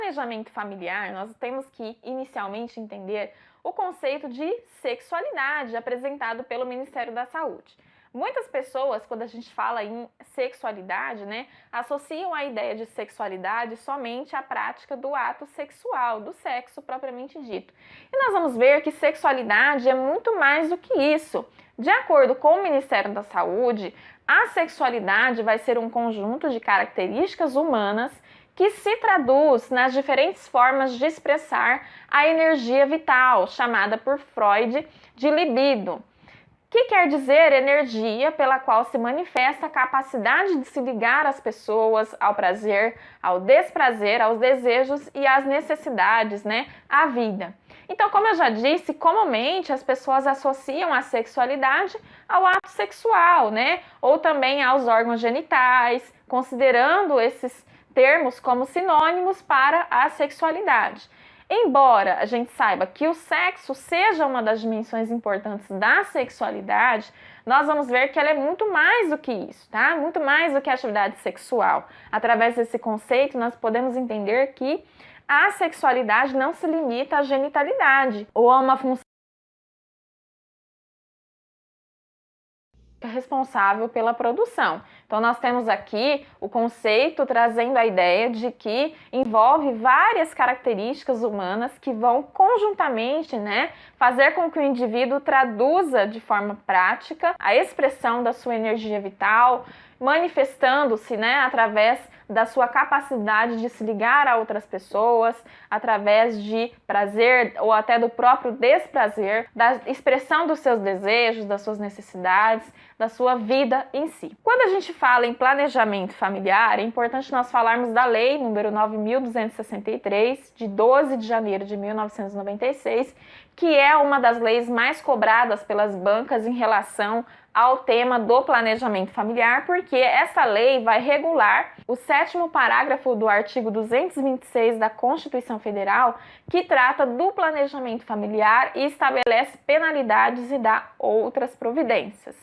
Planejamento familiar, nós temos que inicialmente entender o conceito de sexualidade apresentado pelo Ministério da Saúde. Muitas pessoas, quando a gente fala em sexualidade, associam a ideia de sexualidade somente à prática do ato sexual, do sexo propriamente dito. E nós vamos ver que sexualidade é muito mais do que isso. De acordo com o Ministério da Saúde, a sexualidade vai ser um conjunto de características humanas que se traduz nas diferentes formas de expressar a energia vital, chamada por Freud de libido, que quer dizer energia pela qual se manifesta a capacidade de se ligar às pessoas, ao prazer, ao desprazer, aos desejos e às necessidades, à vida. Então, como eu já disse, comumente as pessoas associam a sexualidade ao ato sexual, ou também aos órgãos genitais, considerando esses termos como sinônimos para a sexualidade. Embora a gente saiba que o sexo seja uma das dimensões importantes da sexualidade, nós vamos ver que ela é muito mais do que isso, tá? Muito mais do que a atividade sexual. Através desse conceito, nós podemos entender que a sexualidade não se limita à genitalidade ou a uma função responsável pela produção. Então nós temos aqui o conceito trazendo a ideia de que envolve várias características humanas que vão conjuntamente, fazer com que o indivíduo traduza de forma prática a expressão da sua energia vital, manifestando-se, através da sua capacidade de se ligar a outras pessoas, através de prazer ou até do próprio desprazer, da expressão dos seus desejos, das suas necessidades, da sua vida em si. Quando a gente fala em planejamento familiar, é importante nós falarmos da Lei número 9.263, de 12 de janeiro de 1996, que é uma das leis mais cobradas pelas bancas em relação ao tema do planejamento familiar, porque essa lei vai regular o 7º parágrafo do artigo 226 da Constituição Federal, que trata do planejamento familiar e estabelece penalidades e dá outras providências.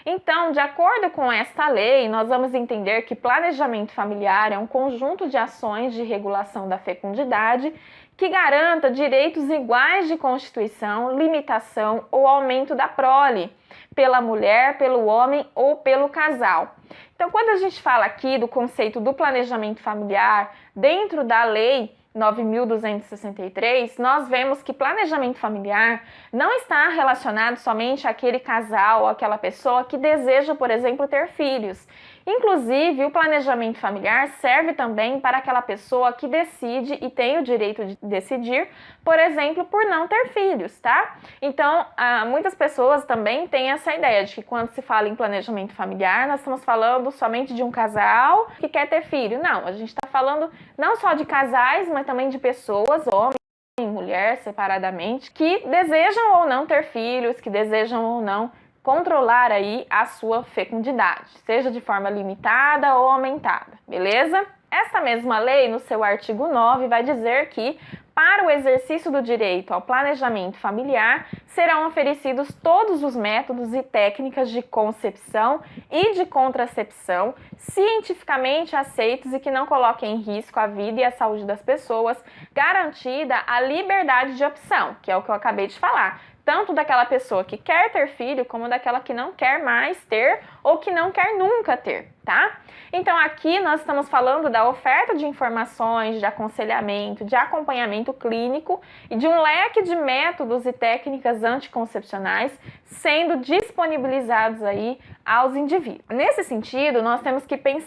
Então, de acordo com esta lei, nós vamos entender que planejamento familiar é um conjunto de ações de regulação da fecundidade que garanta direitos iguais de constituição, limitação ou aumento da prole pela mulher, pelo homem ou pelo casal. Então, quando a gente fala aqui do conceito do planejamento familiar dentro da lei 9.263, nós vemos que planejamento familiar não está relacionado somente àquele casal ou àquela pessoa que deseja, por exemplo, ter filhos. Inclusive, o planejamento familiar serve também para aquela pessoa que decide e tem o direito de decidir, por exemplo, por não ter filhos, tá? Então, muitas pessoas também têm essa ideia de que quando se fala em planejamento familiar, nós estamos falando somente de um casal que quer ter filho. Não, a gente está falando não só de casais, mas também de pessoas, homem e mulher, separadamente, que desejam ou não ter filhos, que desejam ou não controlar aí a sua fecundidade, seja de forma limitada ou aumentada, beleza? Esta mesma lei, no seu artigo 9, vai dizer que para o exercício do direito ao planejamento familiar, serão oferecidos todos os métodos e técnicas de concepção e de contracepção cientificamente aceitos e que não coloquem em risco a vida e a saúde das pessoas, garantida a liberdade de opção, que é o que eu acabei de falar, tanto daquela pessoa que quer ter filho, como daquela que não quer mais ter ou que não quer nunca ter, tá? Então aqui nós estamos falando da oferta de informações, de aconselhamento, de acompanhamento clínico e de um leque de métodos e técnicas anticoncepcionais sendo disponibilizados aí aos indivíduos. Nesse sentido, nós temos que pensar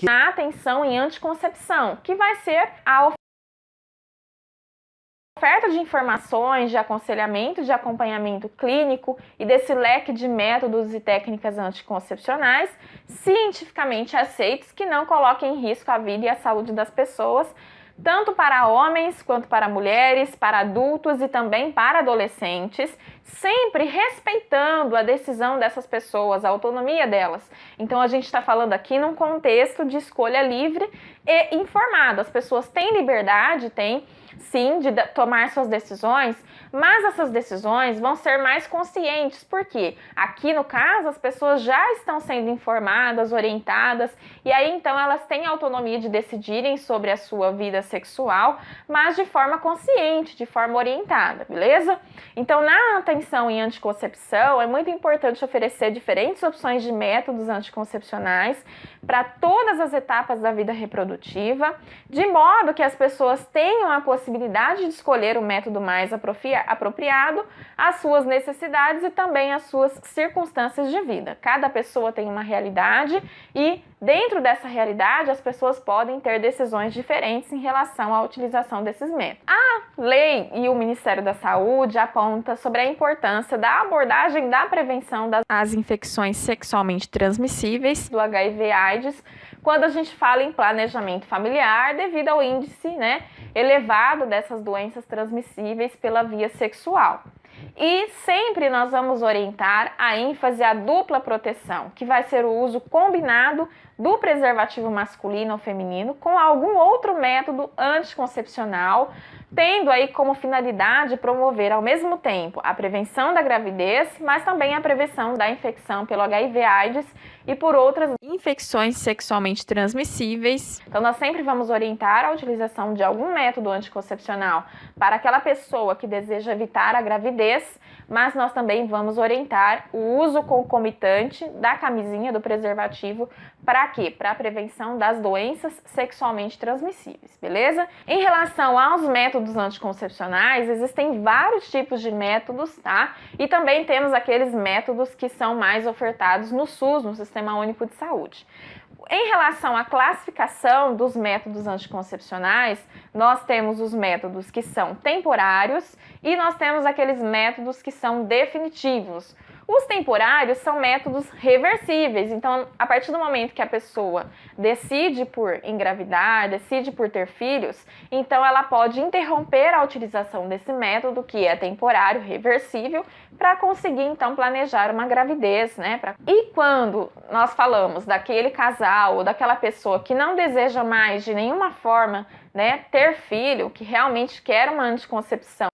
na atenção em anticoncepção, que vai ser a oferta de informações, de aconselhamento, de acompanhamento clínico e desse leque de métodos e técnicas anticoncepcionais cientificamente aceitos que não coloquem em risco a vida e a saúde das pessoas, tanto para homens quanto para mulheres, para adultos e também para adolescentes, sempre respeitando a decisão dessas pessoas, a autonomia delas. Então a gente está falando aqui num contexto de escolha livre e informada. As pessoas têm liberdade, têm sim, de tomar suas decisões, mas essas decisões vão ser mais conscientes, porque aqui no caso as pessoas já estão sendo informadas, orientadas, e aí então elas têm autonomia de decidirem sobre a sua vida sexual, mas de forma consciente, de forma orientada, beleza? Então, na atenção em anticoncepção, é muito importante oferecer diferentes opções de métodos anticoncepcionais para todas as etapas da vida reprodutiva, de modo que as pessoas tenham a possibilidade de escolher o método mais apropriado às suas necessidades e também às suas circunstâncias de vida. Cada pessoa tem uma realidade e, dentro dessa realidade, as pessoas podem ter decisões diferentes em relação à utilização desses métodos. A lei e o Ministério da Saúde apontam sobre a importância da abordagem da prevenção das infecções sexualmente transmissíveis, do HIV/AIDS, quando a gente fala em planejamento familiar, devido ao índice, elevado dessas doenças transmissíveis pela via sexual. E sempre nós vamos orientar a ênfase à dupla proteção, que vai ser o uso combinado do preservativo masculino ou feminino com algum outro método anticoncepcional, tendo aí como finalidade promover ao mesmo tempo a prevenção da gravidez, mas também a prevenção da infecção pelo HIV/AIDS e por outras infecções sexualmente transmissíveis. Então nós sempre vamos orientar a utilização de algum método anticoncepcional para aquela pessoa que deseja evitar a gravidez, mas nós também vamos orientar o uso concomitante da camisinha, do preservativo, para quê? Para a prevenção das doenças sexualmente transmissíveis, beleza? Em relação aos métodos anticoncepcionais, existem vários tipos de métodos, tá? E também temos aqueles métodos que são mais ofertados no SUS, no Sistema Único de Saúde. Em relação à classificação dos métodos anticoncepcionais, nós temos os métodos que são temporários e nós temos aqueles métodos que são definitivos. Os temporários são métodos reversíveis, então a partir do momento que a pessoa decide por engravidar, decide por ter filhos, então ela pode interromper a utilização desse método, que é temporário, reversível, para conseguir então planejar uma gravidez, E quando nós falamos daquele casal ou daquela pessoa que não deseja mais de nenhuma forma, ter filho, que realmente quer uma anticoncepção,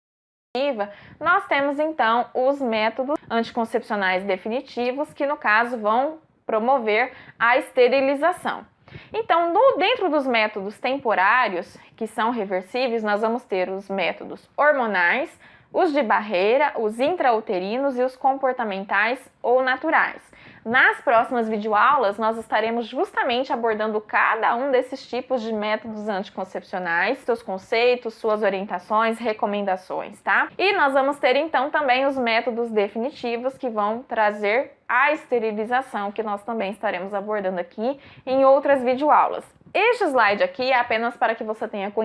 nós temos então os métodos anticoncepcionais definitivos, que no caso vão promover a esterilização. Então, dentro dos métodos temporários, que são reversíveis, nós vamos ter os métodos hormonais, os de barreira, os intrauterinos e os comportamentais ou naturais. Nas próximas videoaulas, nós estaremos justamente abordando cada um desses tipos de métodos anticoncepcionais, seus conceitos, suas orientações, recomendações, tá? E nós vamos ter então também os métodos definitivos, que vão trazer a esterilização, que nós também estaremos abordando aqui em outras videoaulas. Este slide aqui é apenas para que você tenha conhecimento